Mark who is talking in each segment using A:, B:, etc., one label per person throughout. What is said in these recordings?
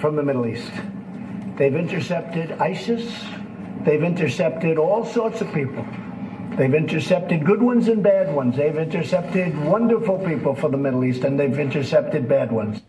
A: from the Middle East. They've intercepted ISIS. They've intercepted all sorts of people. They've intercepted good ones and bad ones. They've intercepted wonderful people for the Middle East, and they've intercepted bad ones.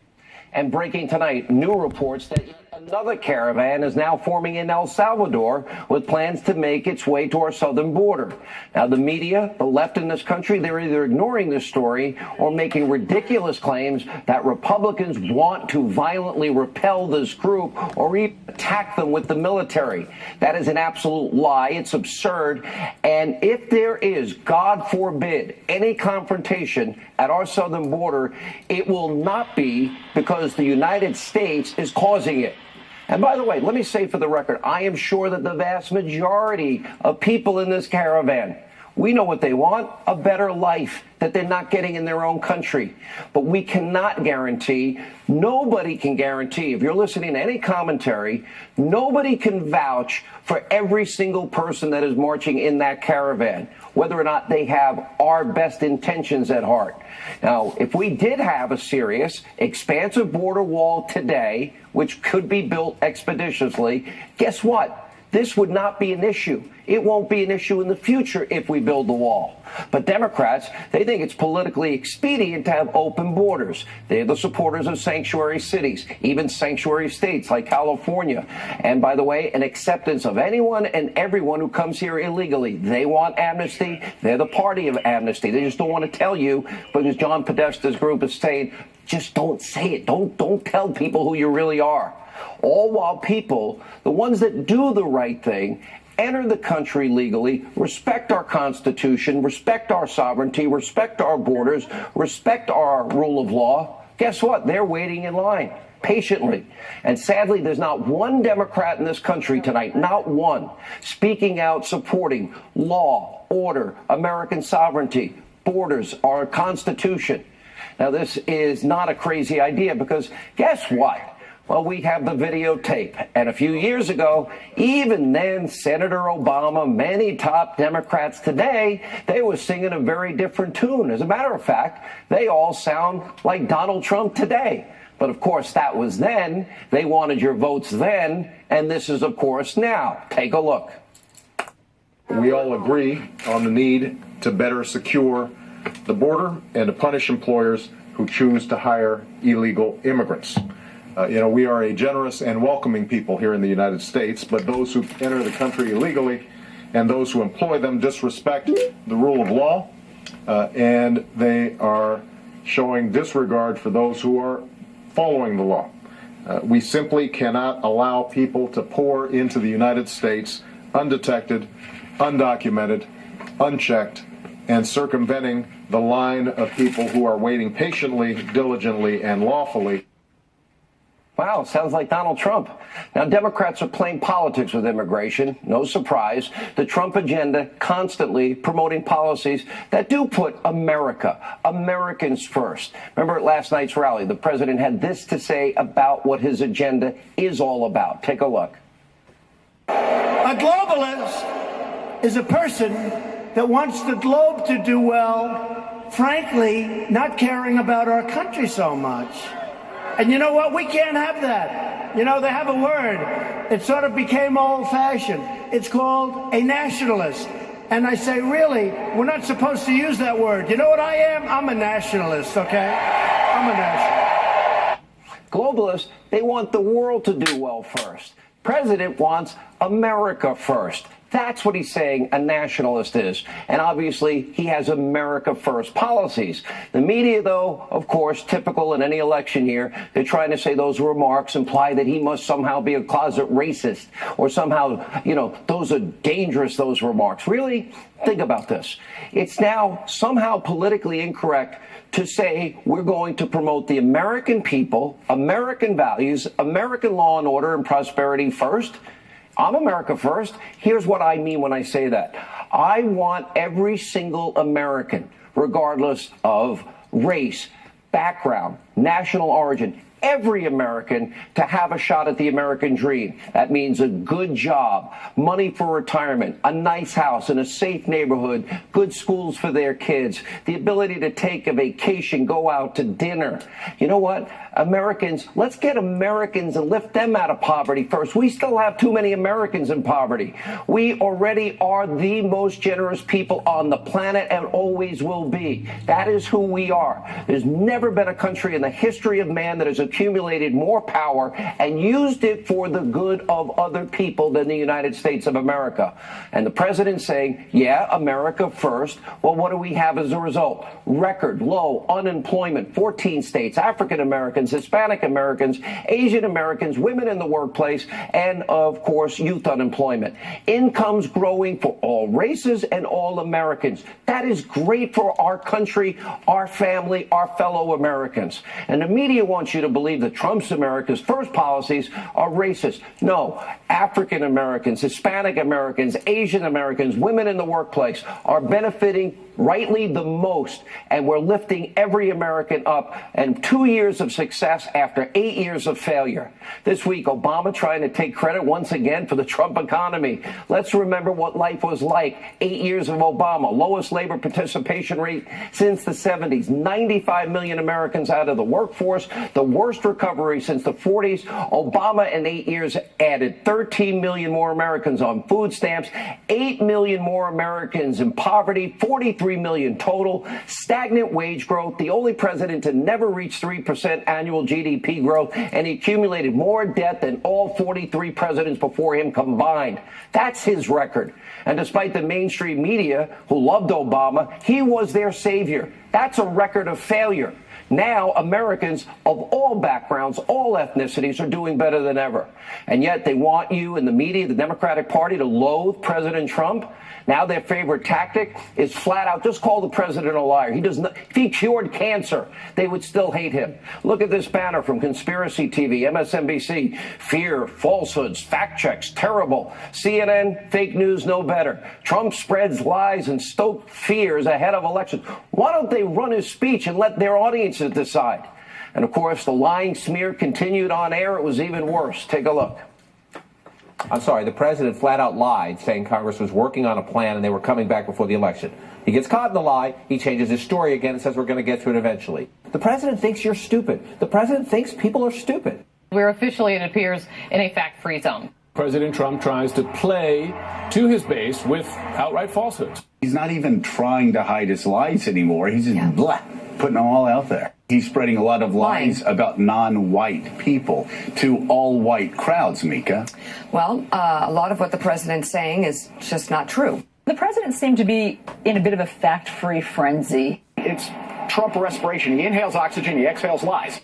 B: And breaking tonight, new reports that another caravan is now forming in El Salvador with plans to make its way to our southern border. Now, the media, the left in this country, they're either ignoring this story or making ridiculous claims that Republicans want to violently repel this group or even attack them with the military. That is an absolute lie. It's absurd. And if there is, God forbid, any confrontation at our southern border, it will not be because the United States is causing it. And by the way, let me say for the record, I am sure that the vast majority of people in this caravan, we know what they want, a better life that they're not getting in their own country. But we cannot guarantee, nobody can guarantee, if you're listening to any commentary, nobody can vouch for every single person that is marching in that caravan, whether or not they have our best intentions at heart. Now, if we did have a serious, expansive border wall today, which could be built expeditiously, guess what? This would not be an issue. It won't be an issue in the future if we build the wall. But Democrats, they think it's politically expedient to have open borders. They're the supporters of sanctuary cities, even sanctuary states like California. And by the way, an acceptance of anyone and everyone who comes here illegally. They want amnesty. They're the party of amnesty. They just don't want to tell you because John Podesta's group is saying, just don't say it. Don't tell people who you really are. All while people, the ones that do the right thing, enter the country legally, respect our Constitution, respect our sovereignty, respect our borders, respect our rule of law, guess what? They're waiting in line patiently. And sadly, there's not one Democrat in this country tonight, not one, speaking out supporting law, order, American sovereignty, borders, our Constitution. Now, this is not a crazy idea because guess what? Well, we have the videotape. And a few years ago, even then, Senator Obama, many top Democrats today, they were singing a very different tune. As a matter of fact, they all sound like Donald Trump today. But of course, that was then. They wanted your votes then. And this is, of course, now. Take a look.
C: We all agree on the need to better secure the border and to punish employers who choose to hire illegal immigrants. We are a generous and welcoming people here in the United States, but those who enter the country illegally and those who employ them disrespect the rule of law, and they are showing disregard for those who are following the law. We simply cannot allow people to pour into the United States undetected, undocumented, unchecked, and circumventing the line of people who are waiting patiently, diligently, and lawfully.
B: Wow, sounds like Donald Trump. Now, Democrats are playing politics with immigration. No surprise. The Trump agenda constantly promoting policies that do put Americans first. Remember at last night's rally, the president had this to say about what his agenda is all about. Take a look.
A: A globalist is a person that wants the globe to do well, frankly, not caring about our country so much. And you know what? We can't have that. You know, they have a word. It sort of became old-fashioned. It's called a nationalist. And I say, really, we're not supposed to use that word. You know what I am? I'm a nationalist, okay? I'm a nationalist.
B: Globalists, they want the world to do well first. President wants America first. That's what he's saying a nationalist is. And obviously, he has America first policies. The media, though, of course, typical in any election year, they're trying to say those remarks imply that he must somehow be a closet racist or somehow, those are dangerous, those remarks. Really? Think about this. It's now somehow politically incorrect to say we're going to promote the American people, American values, American law and order and prosperity first. I'm America first. Here's what I mean when I say that. I want every single American, regardless of race, background, national origin, every American to have a shot at the American dream. That means a good job, money for retirement, a nice house in a safe neighborhood, good schools for their kids, the ability to take a vacation, go out to dinner. You know what? Americans, let's get Americans and lift them out of poverty first. We still have too many Americans in poverty. We already are the most generous people on the planet and always will be. That is who we are. There's never been a country in the history of man that has accumulated more power and used it for the good of other people than the United States of America. And the president saying, yeah, America first. Well, what do we have as a result? Record low unemployment, 14 states, African Americans, Hispanic Americans, Asian Americans, women in the workplace, and of course, youth unemployment. Incomes growing for all races and all Americans. That is great for our country, our family, our fellow Americans. And the media wants you to believe that Trump's America's first policies are racist. No, African Americans, Hispanic Americans, Asian Americans, women in the workplace are benefiting rightly the most, and we're lifting every American up, and 2 years of success after 8 years of failure. This week, Obama trying to take credit once again for the Trump economy. Let's remember what life was like 8 years of Obama. Lowest labor participation rate since the 70s. 95 million Americans out of the workforce. The worst recovery since the 40s. Obama in 8 years added 13 million more Americans on food stamps, 8 million more Americans in poverty, 43 million total, stagnant wage growth, the only president to never reach 3% annual GDP growth, and he accumulated more debt than all 43 presidents before him combined. That's his record. And despite the mainstream media, who loved Obama, he was their savior. That's a record of failure. Now, Americans of all backgrounds, all ethnicities are doing better than ever. And yet they want you in the media, the Democratic Party, to loathe President Trump. Now their favorite tactic is flat out just call the president a liar. He does not, if he cured cancer, they would still hate him. Look at this banner from Conspiracy TV, MSNBC. Fear, falsehoods, fact checks, terrible. CNN, fake news, no better. Trump spreads lies and stokes fears ahead of elections. Why don't they run his speech and let their audiences decide? And of course, the lying smear continued on air. It was even worse. Take a look.
D: I'm sorry, the president flat out lied, saying Congress was working on a plan and they were coming back before the election. He gets caught in the lie, he changes his story again and says we're going to get to it eventually. The president thinks you're stupid. The president thinks people are stupid.
E: We're officially, it appears, in a fact-free zone.
F: President Trump tries to play to his base with outright falsehoods.
G: He's not even trying to hide his lies anymore. He's just putting them all out there. He's spreading a lot of lies about non-white people to all-white crowds, Mika.
H: Well, a lot of what the president's saying is just not true.
I: The president seemed to be in a bit of a fact-free frenzy.
J: It's Trump respiration. He inhales oxygen, he exhales lies.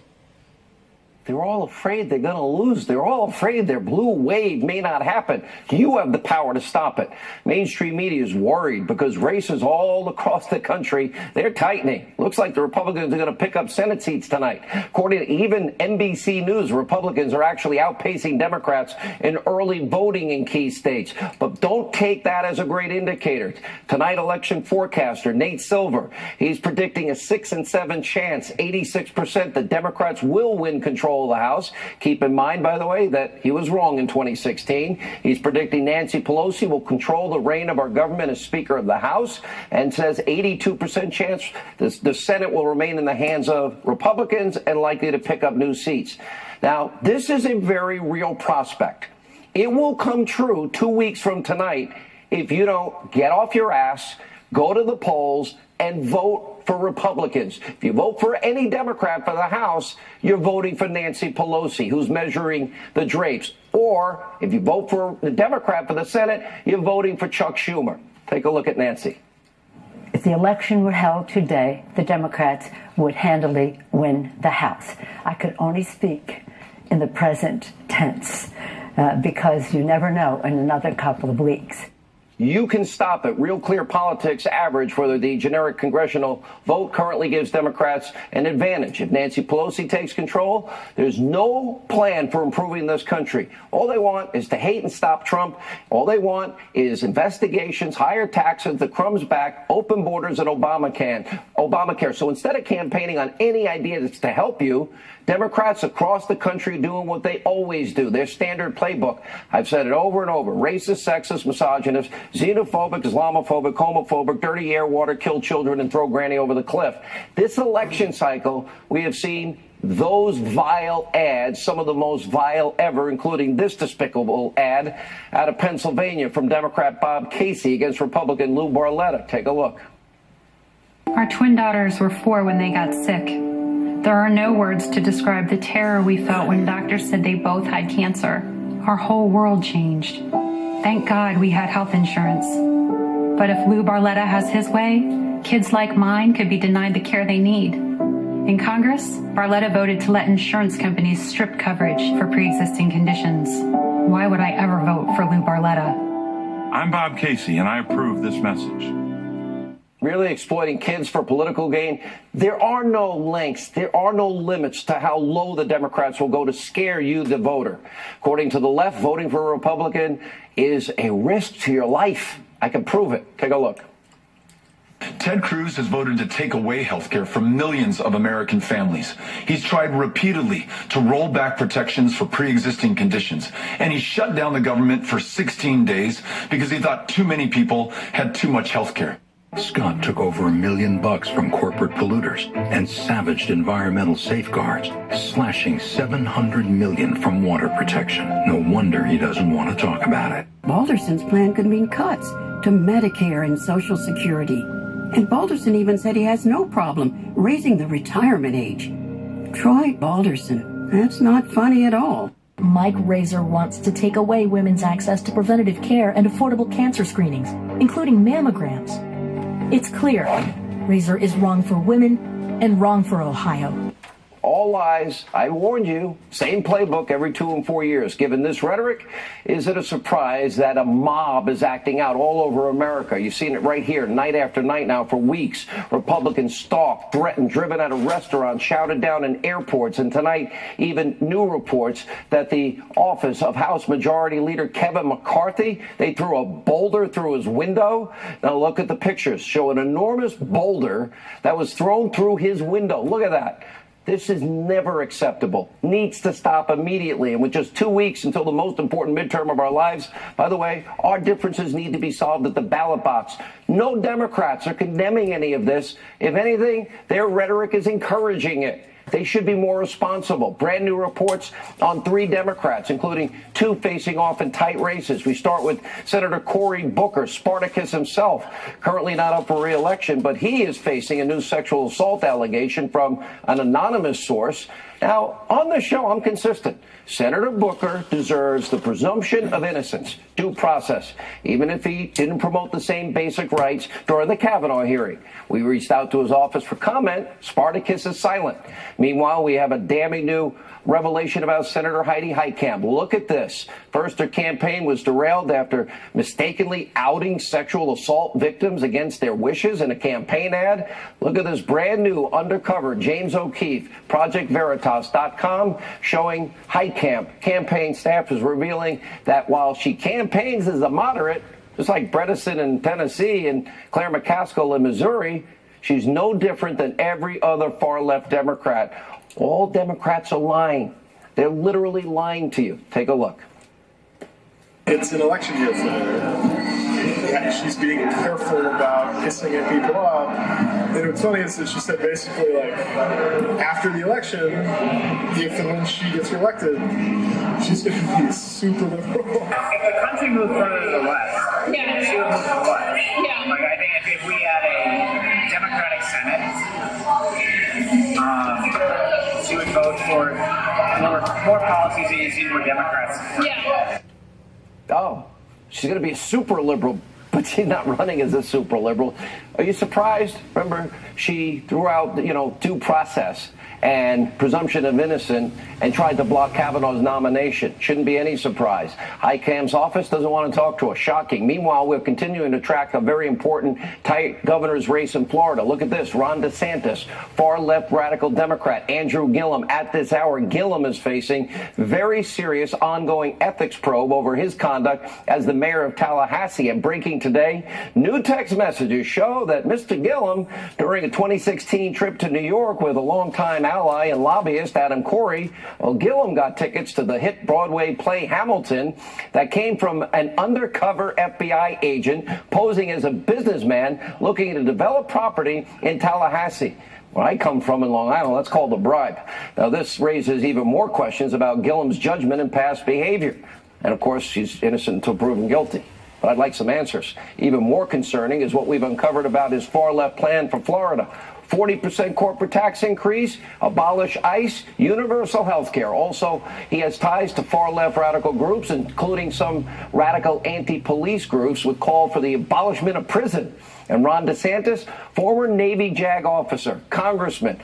B: They're all afraid they're going to lose. They're all afraid their blue wave may not happen. You have the power to stop it. Mainstream media is worried because races all across the country, they're tightening. Looks like the Republicans are going to pick up Senate seats tonight. According to even NBC News, Republicans are actually outpacing Democrats in early voting in key states. But don't take that as a great indicator. Tonight, election forecaster Nate Silver, he's predicting a 6 and 7 chance, 86% that Democrats will win control of the House. Keep in mind, by the way, that he was wrong in 2016. He's predicting Nancy Pelosi will control the reign of our government as Speaker of the House, and says 82% chance the Senate will remain in the hands of Republicans and likely to pick up new seats. Now, this is a very real prospect. It will come true 2 weeks from tonight if you don't get off your ass, go to the polls, and vote for Republicans. If you vote for any Democrat for the House, you're voting for Nancy Pelosi, who's measuring the drapes. Or if you vote for the Democrat for the Senate, you're voting for Chuck Schumer. Take a look at Nancy.
I: If the election were held today, the Democrats would handily win the House. I could only speak in the present tense because you never know in another couple of weeks.
B: You can stop it. Real Clear Politics average for the generic congressional vote currently gives Democrats an advantage. If Nancy Pelosi takes control, there's no plan for improving this country. All they want is to hate and stop Trump. All they want is investigations, higher taxes, the crumbs back, open borders, and Obamacare. So instead of campaigning on any idea that's to help you, Democrats across the country doing what they always do, their standard playbook. I've said it over and over. Racist, sexist, misogynist, xenophobic, Islamophobic, homophobic, dirty air, water, kill children, and throw granny over the cliff. This election cycle, we have seen those vile ads, some of the most vile ever, including this despicable ad out of Pennsylvania from Democrat Bob Casey against Republican Lou Barletta. Take a look.
K: Our twin daughters were 4 when they got sick. There are no words to describe the terror we felt when doctors said they both had cancer. Our whole world changed. Thank God we had health insurance. But if Lou Barletta has his way, kids like mine could be denied the care they need. In Congress, Barletta voted to let insurance companies strip coverage for pre-existing conditions. Why would I ever vote for Lou Barletta?
L: I'm Bob Casey, and I approve this message.
B: Really exploiting kids for political gain. There are no lengths, there are no limits to how low the Democrats will go to scare you, the voter. According to the left, voting for a Republican is a risk to your life. I can prove it. Take a look.
M: Ted Cruz has voted to take away health care from millions of American families. He's tried repeatedly to roll back protections for pre-existing conditions, and he shut down the government for 16 days because he thought too many people had too much health care.
N: Scott took over $1 million from corporate polluters and savaged environmental safeguards, slashing $700 million from water protection. No wonder he doesn't want to talk about it.
O: Balderson's plan could mean cuts to Medicare and Social Security. And Balderson even said he has no problem raising the retirement age. Troy Balderson, that's not funny at all.
P: Mike Razor wants to take away women's access to preventative care and affordable cancer screenings, including mammograms. It's clear, Razor is wrong for women and wrong for Ohio.
B: All lies. I warned you. Same playbook every 2 and 4 years. Given this rhetoric, is it a surprise that a mob is acting out all over America? You've seen it right here, night after night now for weeks. Republicans stalked, threatened, driven out of restaurants, shouted down in airports, and tonight even new reports that the office of House Majority Leader Kevin McCarthy, they threw a boulder through his window. Now look at the pictures. Show an enormous boulder that was thrown through his window. Look at that. This is never acceptable. Needs to stop immediately. And with just 2 weeks until the most important midterm of our lives, by the way, our differences need to be solved at the ballot box. No Democrats are condemning any of this. If anything, their rhetoric is encouraging it. They should be more responsible. Brand new reports on 3 Democrats, including 2 facing off in tight races. We start with Senator Cory Booker, Spartacus himself, currently not up for re-election, but he is facing a new sexual assault allegation from an anonymous source. Now, on this show, I'm consistent. Senator Booker deserves the presumption of innocence, due process, even if he didn't promote the same basic rights during the Kavanaugh hearing. We reached out to his office for comment. Spartacus is silent. Meanwhile, we have a damning new revelation about Senator Heidi Heitkamp. Look at this. First, her campaign was derailed after mistakenly outing sexual assault victims against their wishes in a campaign ad. Look at this brand new undercover James O'Keefe, ProjectVeritas.com, showing Heitkamp. Campaign staff is revealing that while she campaigns as a moderate, just like Bredesen in Tennessee and Claire McCaskill in Missouri, she's no different than every other far-left Democrat. All Democrats are lying. They're literally lying to you. Take a look.
Q: It's an election year for her. Yeah, she's being careful about pissing at people off. And what's funny is that she said basically, like, after the election, if and when she gets reelected, she's going to be super liberal.
R: If the country moved further to the left, she would move to the left. Yeah. Like, I think if we had a Democratic Senate, she would vote for more policies that you see more Democrats. Yeah.
B: Oh, she's going to be a super liberal, but she's not running as a super liberal. Are you surprised? Remember, she threw out, due process and presumption of innocence and tried to block Kavanaugh's nomination. Shouldn't be any surprise. Heitkamp's office doesn't want to talk to us. Shocking. Meanwhile, we're continuing to track a very important tight governor's race in Florida. Look at this. Ron DeSantis, far-left radical Democrat. Andrew Gillum. At this hour, Gillum is facing very serious ongoing ethics probe over his conduct as the mayor of Tallahassee. And breaking today, new text messages show that Mr. Gillum, during a 2016 trip to New York with a longtime ally and lobbyist Adam Corey. Well, Gillum got tickets to the hit Broadway play Hamilton that came from an undercover FBI agent posing as a businessman looking to develop property in Tallahassee. Where I come from in Long Island, that's called a bribe. Now, this raises even more questions about Gillum's judgment and past behavior. And, of course, she's innocent until proven guilty. But I'd like some answers. Even more concerning is what we've uncovered about his far-left plan for Florida. 40% corporate tax increase, abolish ICE, universal health care. Also, he has ties to far-left radical groups, including some radical anti-police groups with call for the abolishment of prison. And Ron DeSantis, former Navy JAG officer, congressman,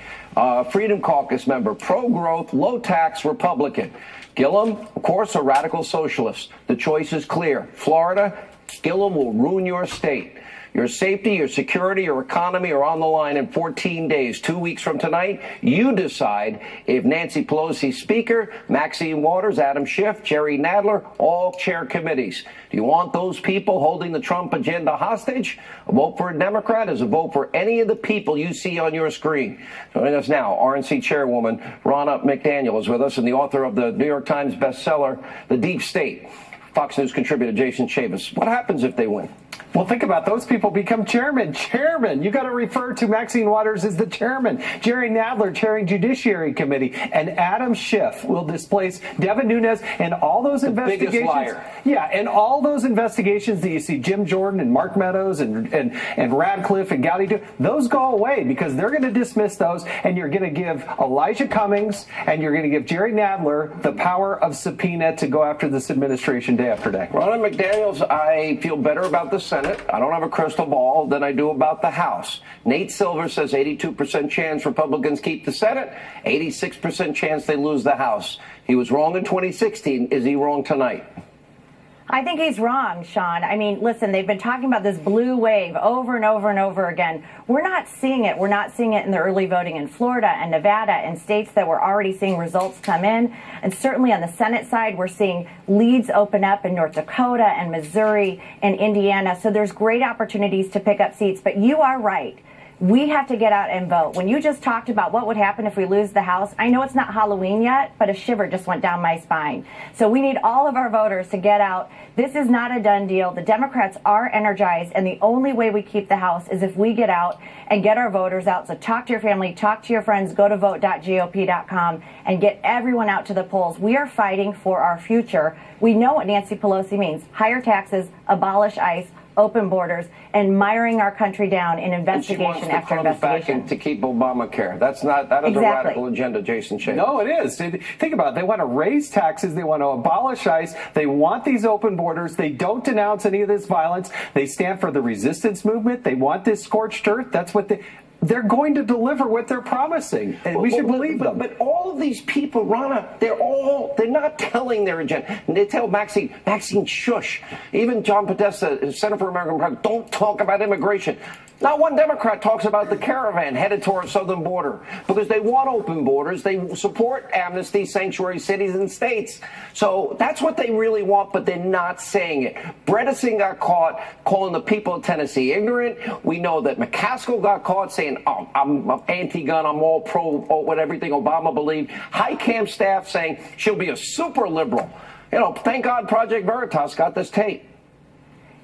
B: Freedom Caucus member, pro-growth, low-tax Republican. Gillum, of course, a radical socialist. The choice is clear. Florida, Gillum will ruin your state. Your safety, your security, your economy are on the line in 14 days. 2 weeks from tonight, you decide if Nancy Pelosi Speaker, Maxine Waters, Adam Schiff, Jerry Nadler, all chair committees. Do you want those people holding the Trump agenda hostage? A vote for a Democrat is a vote for any of the people you see on your screen. Joining us now, RNC chairwoman Ronna McDaniel is with us, and the author of the New York Times bestseller, The Deep State. Fox News contributor Jason Chavis. What happens if they win?
S: Well, think about those people become chairman. You got to refer to Maxine Waters as the chairman. Jerry Nadler chairing Judiciary Committee. And Adam Schiff will displace Devin Nunes and all those investigations.
B: Biggest liar.
S: Yeah, and all those investigations that you see Jim Jordan and Mark Meadows and Radcliffe and Gowdy, those go away because they're going to dismiss those, and you're going to give Elijah Cummings and you're going to give Jerry Nadler the power of subpoena to go after this administration day after day.
B: Ronna McDaniels, I feel better about the Senate. I don't have a crystal ball than I do about the House. Nate Silver says 82% chance Republicans keep the Senate, 86% chance they lose the House. He was wrong in 2016. Is he wrong tonight?
T: I think he's wrong, Sean. I mean, listen, they've been talking about this blue wave over and over and over again. We're not seeing it. We're not seeing it in the early voting in Florida and Nevada and states that we're already seeing results come in. And certainly on the Senate side, we're seeing leads open up in North Dakota and Missouri and Indiana. So there's great opportunities to pick up seats. But you are right. We have to get out and vote. When you just talked about what would happen if we lose the House, I know it's not Halloween yet, but a shiver just went down my spine. So we need all of our voters to get out. This is not a done deal. The Democrats are energized, and the only way we keep the House is if we get out and get our voters out. So talk to your family, talk to your friends, go to vote.gop.com and get everyone out to the polls. We are fighting for our future. We know what Nancy Pelosi means. Higher taxes, abolish ICE, open borders, and miring our country down in investigation after investigation.
B: Back to keep Obamacare. That is a radical agenda, Jason Chavis.
S: No, it is. Think about it. They want to raise taxes. They want to abolish ICE. They want these open borders. They don't denounce any of this violence. They stand for the resistance movement. They want this scorched earth. That's what they're going to deliver what they're promising, and we should believe them.
B: But all of these people, Ronna, they're not telling their agenda. And they tell Maxine, shush. Even John Podesta, Center for American Progress, don't talk about immigration. Not one Democrat talks about the caravan headed toward our southern border because they want open borders. They support amnesty, sanctuary cities and states. So that's what they really want, but they're not saying it. Bredesen got caught calling the people of Tennessee ignorant. We know that McCaskill got caught saying, oh, I'm anti-gun, I'm all pro what everything Obama believed. High camp staff saying she'll be a super liberal. You know, thank God Project Veritas got this tape.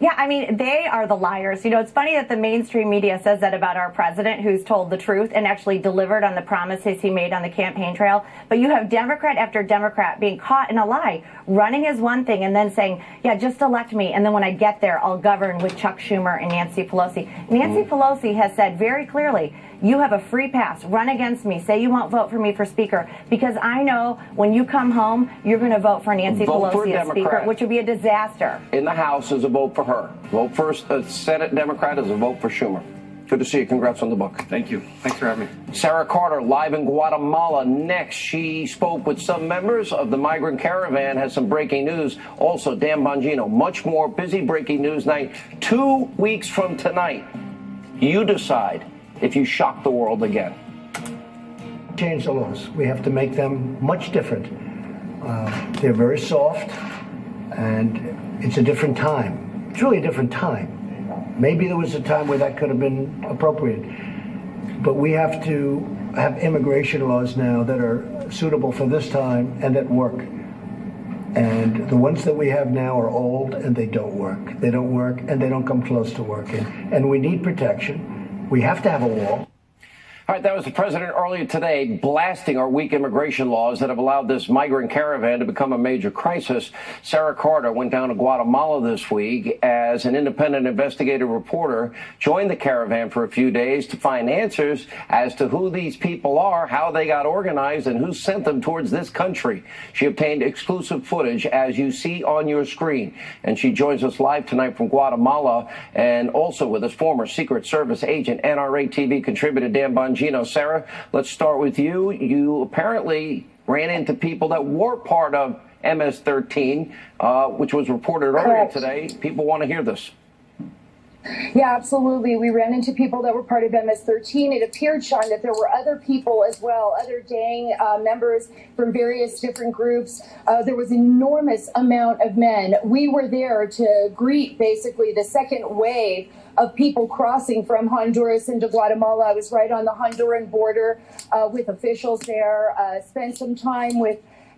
T: Yeah, I mean, they are the liars. You know, it's funny that the mainstream media says that about our president, who's told the truth and actually delivered on the promises he made on the campaign trail. But you have Democrat after Democrat being caught in a lie, running as one thing and then saying, yeah, just elect me. And then when I get there, I'll govern with Chuck Schumer and Nancy Pelosi. Nancy Pelosi has said very clearly, you have a free pass. Run against me. Say you won't vote for me for Speaker, because I know when you come home, you're going to vote for Nancy Pelosi as Speaker, which would be a disaster.
B: In the House is a vote for her. Vote for a Senate Democrat is a vote for Schumer. Good to see you. Congrats on the book.
S: Thank you. Thanks for having me.
B: Sarah Carter, live in Guatemala. Next, she spoke with some members of the migrant caravan, has some breaking news. Also, Dan Bongino, much more busy breaking news night. 2 weeks from tonight, you decide if you shock the world again.
A: Change the laws. We have to make them much different. They're very soft, and it's a different time. It's really a different time. Maybe there was a time where that could have been appropriate. But we have to have immigration laws now that are suitable for this time and that work. And the ones that we have now are old and they don't work. They don't work and they don't come close to working. And we need protection. We have to have a wall.
B: All right, that was the president earlier today blasting our weak immigration laws that have allowed this migrant caravan to become a major crisis. Sarah Carter went down to Guatemala this week as an independent investigative reporter, joined the caravan for a few days to find answers as to who these people are, how they got organized, and who sent them towards this country. She obtained exclusive footage, as you see on your screen. And she joins us live tonight from Guatemala, and also with us, former Secret Service agent, NRA TV contributor Dan Bongino. Sarah, let's start with you. You apparently ran into people that were part of MS-13, which was reported earlier today. People want to hear this.
U: Yeah, absolutely. We ran into people that were part of MS-13. It appeared, Sean, that there were other people as well, other gang members from various different groups. There was an enormous amount of men. We were there to greet basically the second wave of people crossing from Honduras into Guatemala. I was right on the Honduran border with officials there, spent some time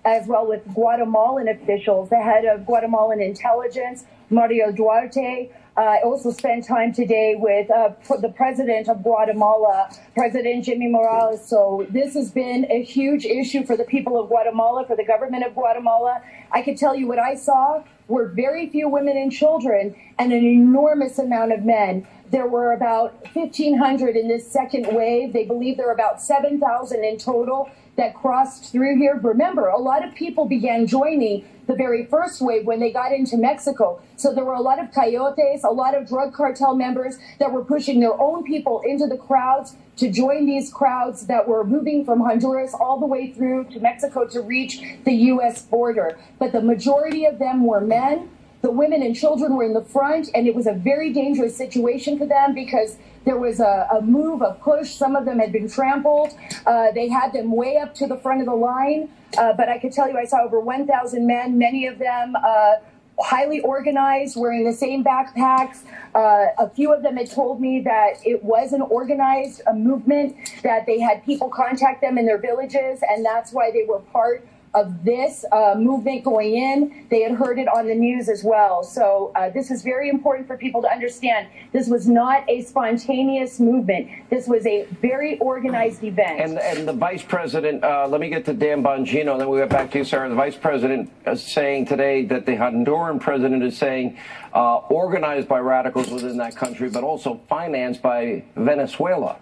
U: as well with Guatemalan officials, the head of Guatemalan intelligence, Mario Duarte. I also spent time today with the president of Guatemala, President Jimmy Morales. So this has been a huge issue for the people of Guatemala, for the government of Guatemala. I can tell you what I saw were very few women and children and an enormous amount of men. There were about 1,500 in this second wave. They believe there are about 7,000 in total that crossed through here. Remember, a lot of people began joining the very first wave when they got into Mexico. So there were a lot of coyotes, a lot of drug cartel members that were pushing their own people into the crowds to join these crowds that were moving from Honduras all the way through to Mexico to reach the U.S. border. But the majority of them were men. The women and children were in the front, and it was a very dangerous situation for them because there was a move, a push. Some of them had been trampled. They had them way up to the front of the line. But I could tell you I saw over 1,000 men, many of them highly organized, wearing the same backpacks. A few of them had told me that it was an organized movement, that they had people contact them in their villages, and that's why they were part of this movement going in. They had heard it on the news as well. So this is very important for people to understand. This was not a spontaneous movement. This was a very organized event.
B: And the vice president, let me get to Dan Bongino, and then we'll get back to you, Sarah. The vice president is saying today that the Honduran president is saying organized by radicals within that country, but also financed by Venezuela.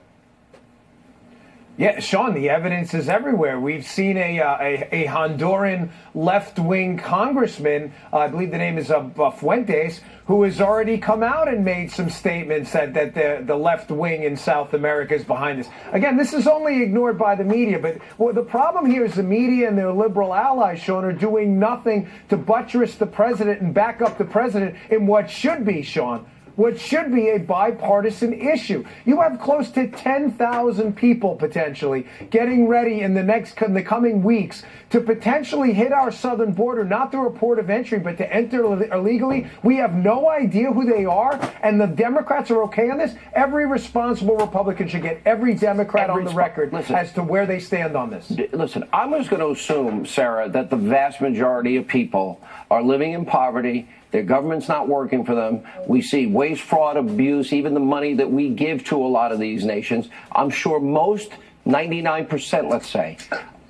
V: Yeah, Sean, the evidence is everywhere. We've seen a Honduran left-wing congressman, I believe the name is Fuentes, who has already come out and made some statements that the left wing in South America is behind this. Again, this is only ignored by the media, but the problem here is the media and their liberal allies, Sean, are doing nothing to buttress the president and back up the president in what should be, Sean, what should be a bipartisan issue. You have close to 10,000 people potentially getting ready in the coming weeks to potentially hit our southern border, not through a port of entry, but to enter illegally. We have no idea who they are, and the Democrats are okay on this. Every responsible Republican should get every Democrat on the record as to where they stand on this.
B: Listen, I'm just going to assume, Sarah, that the vast majority of people are living in poverty. Their government's not working for them. We see waste, fraud, abuse, even the money that we give to a lot of these nations. I'm sure most, 99%, let's say,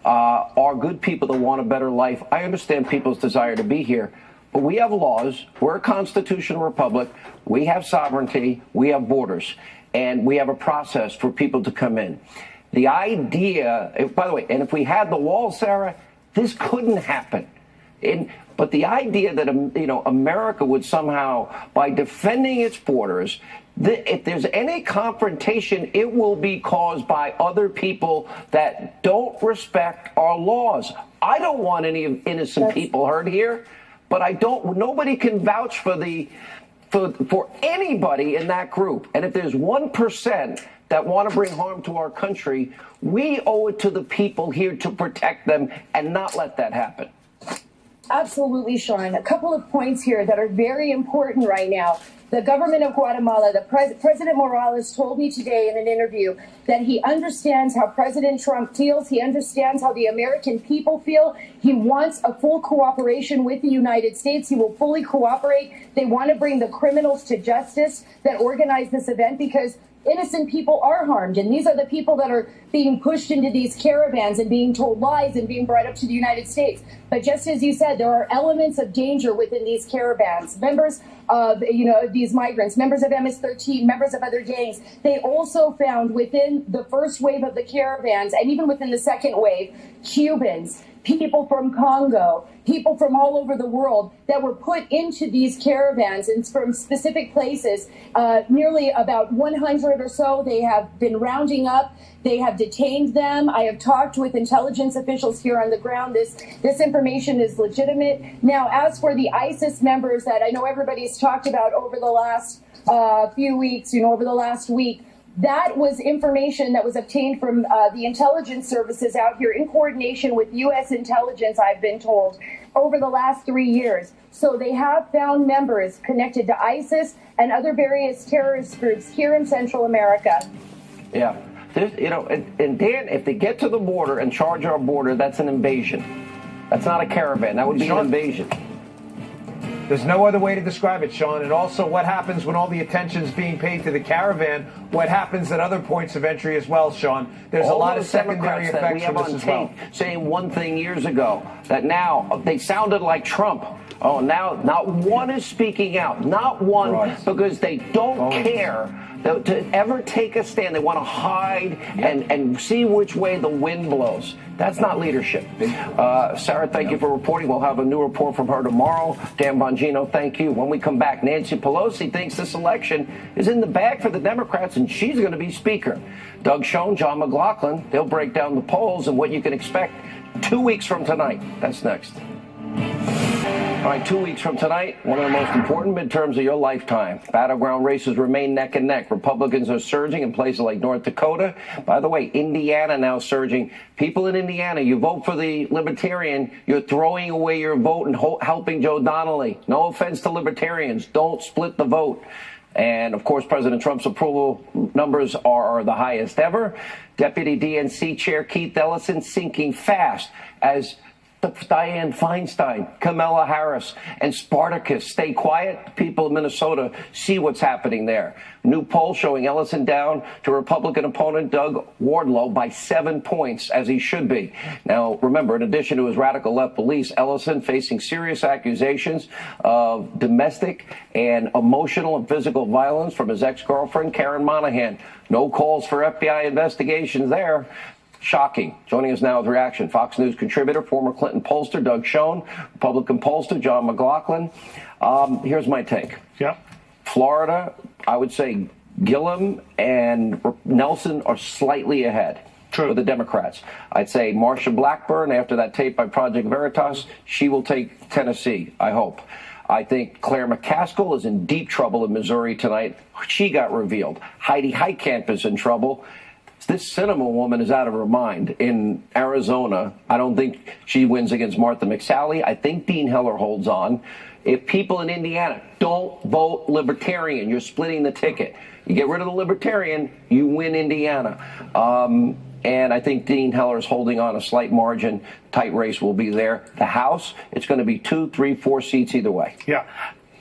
B: are good people that want a better life. I understand people's desire to be here, but we have laws. We're a constitutional republic. We have sovereignty. We have borders, and we have a process for people to come in. The idea, by the way, and if we had the wall, Sarah, this couldn't happen. But the idea that America would somehow, by defending its borders, if there's any confrontation, it will be caused by other people that don't respect our laws. I don't want any innocent people hurt here, but nobody can vouch for anybody in that group. And if there's 1% that want to bring harm to our country, we owe it to the people here to protect them and not let that happen.
U: Absolutely, Sean. A couple of points here that are very important right now. The government of Guatemala, President Morales told me today in an interview that he understands how President Trump feels. He understands how the American people feel. He wants a full cooperation with the United States. He will fully cooperate. They want to bring the criminals to justice that organized this event because innocent people are harmed. And these are the people that are being pushed into these caravans and being told lies and being brought up to the United States. But just as you said, there are elements of danger within these caravans. Members of, these migrants, members of MS-13, members of other gangs, they also found within the first wave of the caravans and even within the second wave, Cubans, people from Congo, people from all over the world that were put into these caravans and from specific places. Nearly about 100 or so they have been rounding up. They have detained them. I have talked with intelligence officials here on the ground. This information is legitimate. Now, as for the ISIS members that I know everybody's talked about over the last few weeks, over the last week, that was information that was obtained from the intelligence services out here in coordination with U.S. intelligence, I've been told, over the last 3 years. So they have found members connected to ISIS and other various terrorist groups here in Central America.
B: Yeah. And Dan, if they get to the border and charge our border, that's an invasion. That's not a caravan. That would be an invasion.
V: There's no other way to describe it, Sean. And also, what happens when all the attention is being paid to the caravan? What happens at other points of entry as well, Sean? There's a lot of secondary effects from this as well.
B: Saying one thing years ago that now they sounded like Trump. Oh, now not one is speaking out. Not one, because they don't care to ever take a stand. They want to hide and see which way the wind blows. That's not leadership. Sarah, thank you for reporting. We'll have a new report from her tomorrow. Dan Bongino, thank you. When we come back, Nancy Pelosi thinks this election is in the bag for the Democrats, and she's going to be Speaker. Doug Schoen, John McLaughlin, they'll break down the polls and what you can expect 2 weeks from tonight. That's next. All right, 2 weeks from tonight, one of the most important midterms of your lifetime. Battleground races remain neck and neck. Republicans are surging in places like North Dakota. By the way, Indiana now surging. People in Indiana, you vote for the Libertarian, you're throwing away your vote and helping Joe Donnelly. No offense to Libertarians. Don't split the vote. And, of course, President Trump's approval numbers are the highest ever. Deputy DNC Chair Keith Ellison sinking fast as Dianne Feinstein, Kamala Harris, and Spartacus stay quiet. People of Minnesota see what's happening there. New poll showing Ellison down to Republican opponent Doug Wardlow by 7 points, as he should be. Now, remember, in addition to his radical left beliefs, Ellison facing serious accusations of domestic and emotional and physical violence from his ex-girlfriend, Karen Monahan. No calls for FBI investigations there. Shocking. Joining us now with reaction, Fox News contributor, former Clinton pollster Doug Schoen, Republican pollster John McLaughlin. Here's my take. Florida, I would say Gillum and Nelson are slightly ahead with the Democrats. I'd say Marsha Blackburn, after that tape by Project Veritas, she will take Tennessee, I hope. I think Claire McCaskill is in deep trouble in Missouri tonight. She got revealed. Heidi Heitkamp is in trouble. This Sinema woman is out of her mind. In Arizona, I don't think she wins against Martha McSally. I think Dean Heller holds on. If people in Indiana don't vote Libertarian, you're splitting the ticket. You get rid of the Libertarian, you win Indiana. And I think Dean Heller is holding on a slight margin. Tight race will be there. The House, it's going to be 2, 3, 4 seats either way.
C: Yeah.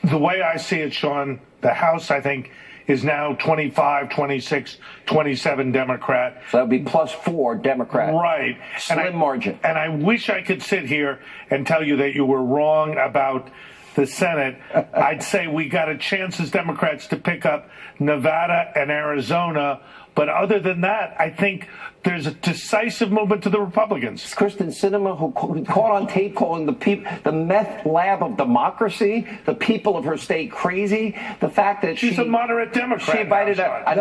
C: The way I see it, Sean, the House, I think, is now 25, 26, 27 Democrat.
B: So that would be +4 Democrat.
C: Right.
B: Slim margin.
C: And I wish I could sit here and tell you that you were wrong about the Senate. I'd say we got a chance as Democrats to pick up Nevada and Arizona. But other than that, I think there's a decisive movement to the Republicans.
B: It's Kristen Sinema, who caught on tape calling the meth lab of democracy, the people of her state crazy. The fact that
C: she's a moderate Democrat.
B: She invited an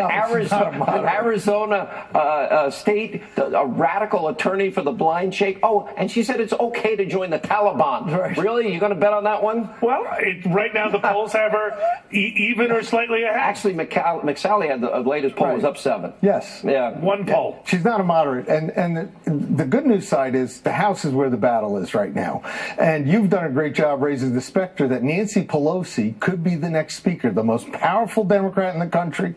B: Arizona state, a radical attorney for the blind sheikh. Oh, and she said it's okay to join the Taliban. Right. Really? You're going to bet on that one?
C: Well, right now the polls have her even or slightly ahead.
B: Actually, McSally had the latest poll was up 7. 11.
D: Yes.
B: Yeah.
C: One poll.
D: She's not a moderate. And the good news side is the House is where the battle is right now. And you've done a great job raising the specter that Nancy Pelosi could be the next speaker, the most powerful Democrat in the country.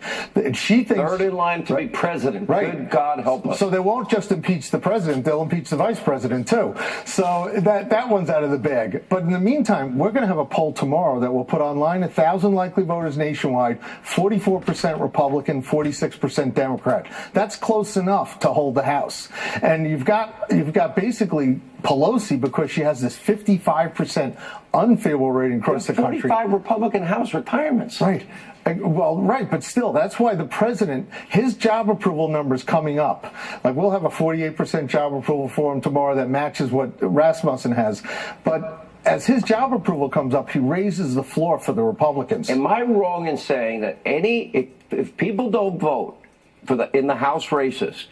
D: She thinks
B: third in line to be president.
D: Right.
B: Good God help us.
D: So they won't just impeach the president, they'll impeach the vice president too. So that one's out of the bag. But in the meantime, we're going to have a poll tomorrow that will put online 1,000 likely voters nationwide, 44% Republican, 46% Democrat. That's close enough to hold the House. And you've got basically Pelosi, because she has this 55% unfavorable rating across the country.
B: 45 Republican House retirements.
D: Right. Well, right, but still, that's why the president, his job approval number's coming up. Like, we'll have a 48% job approval for him tomorrow that matches what Rasmussen has. But as his job approval comes up, he raises the floor for the Republicans.
B: Am I wrong in saying that if people don't vote in the House races,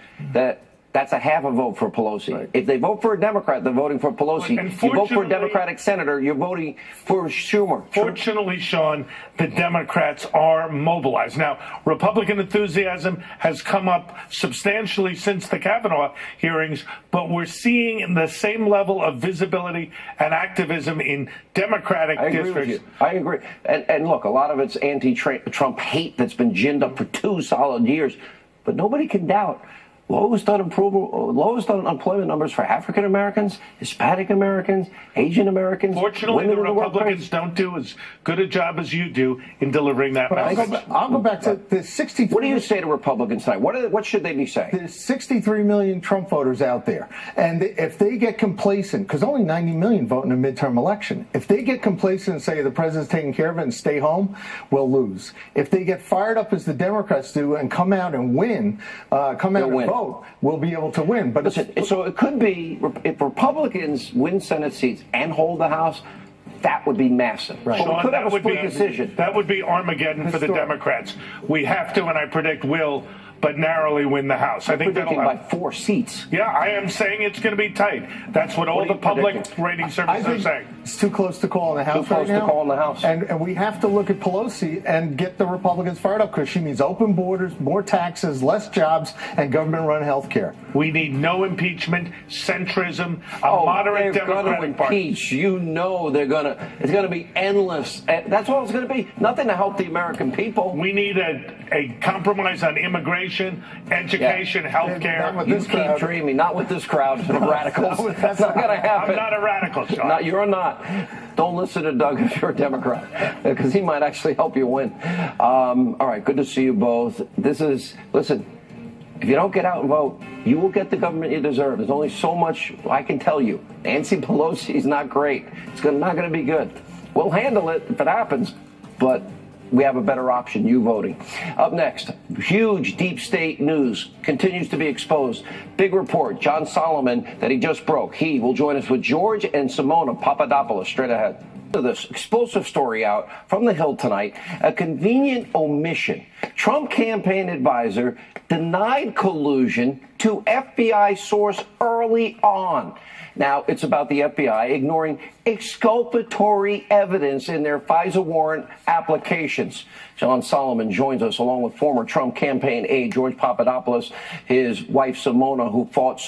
B: that's a half a vote for Pelosi? Right. If they vote for a Democrat, they're voting for Pelosi. If you vote for a Democratic senator, you're voting for Schumer.
C: Fortunately, Sean, the Democrats are mobilized. Now, Republican enthusiasm has come up substantially since the Kavanaugh hearings, but we're seeing the same level of visibility and activism in Democratic districts.
B: I agree. And look, a lot of it's anti-Trump hate that's been ginned up for 2 solid years, but nobody can doubt lowest unemployment numbers for African Americans, Hispanic Americans, Asian Americans.
C: Fortunately, the Republicans don't do as good a job as you do in delivering that message.
D: I'll go back to the 63.
B: What do you say to Republicans tonight? What should they be saying?
D: There's 63 million Trump voters out there. And if they get complacent, because only 90 million vote in a midterm election, if they get complacent and say the president's taking care of it and stay home, we'll lose. If they get fired up as the Democrats do and come out and win, vote, we'll be able to win. But
B: listen, so it could be, if Republicans win Senate seats and hold the House, that would be massive.
D: Right.
B: But we could have a split decision.
C: That would be Armageddon for the Democrats. We have to, and I predict will, but narrowly win the House. I think that'll
B: by 4 seats.
C: Yeah, I am saying it's going to be tight. That's what all the public rating services are saying.
D: It's too close to call in the House
B: right now. Too close to call in the House.
D: And we have to look at Pelosi and get the Republicans fired up, because she means open borders, more taxes, less jobs, and government-run health care.
C: We need no impeachment, centrism, a moderate Democratic Party.
B: Impeach. You know they're going to. It's going to be endless. That's all it's going to be. Nothing to help the American people.
C: We need a compromise on immigration, education, health care.
B: You keep dreaming. Not with this crowd of radicals. That's not going to happen.
C: I'm not a radical, Sean.
B: You're not. Don't listen to Doug if you're a Democrat, because he might actually help you win. All right, good to see you both. Listen, if you don't get out and vote, you will get the government you deserve. There's only so much I can tell you. Nancy Pelosi is not great. It's not going to be good. We'll handle it if it happens, but we have a better option, you voting. Up next, huge deep state news continues to be exposed. Big report, John Solomon, that he just broke. He will join us with George and Simona Papadopoulos straight ahead. This explosive story out from the Hill tonight, a convenient omission. Trump campaign advisor denied collusion to FBI source early on. Now, it's about the FBI ignoring exculpatory evidence in their FISA warrant applications. John Solomon joins us along with former Trump campaign aide George Papadopoulos, his wife Simona, who fought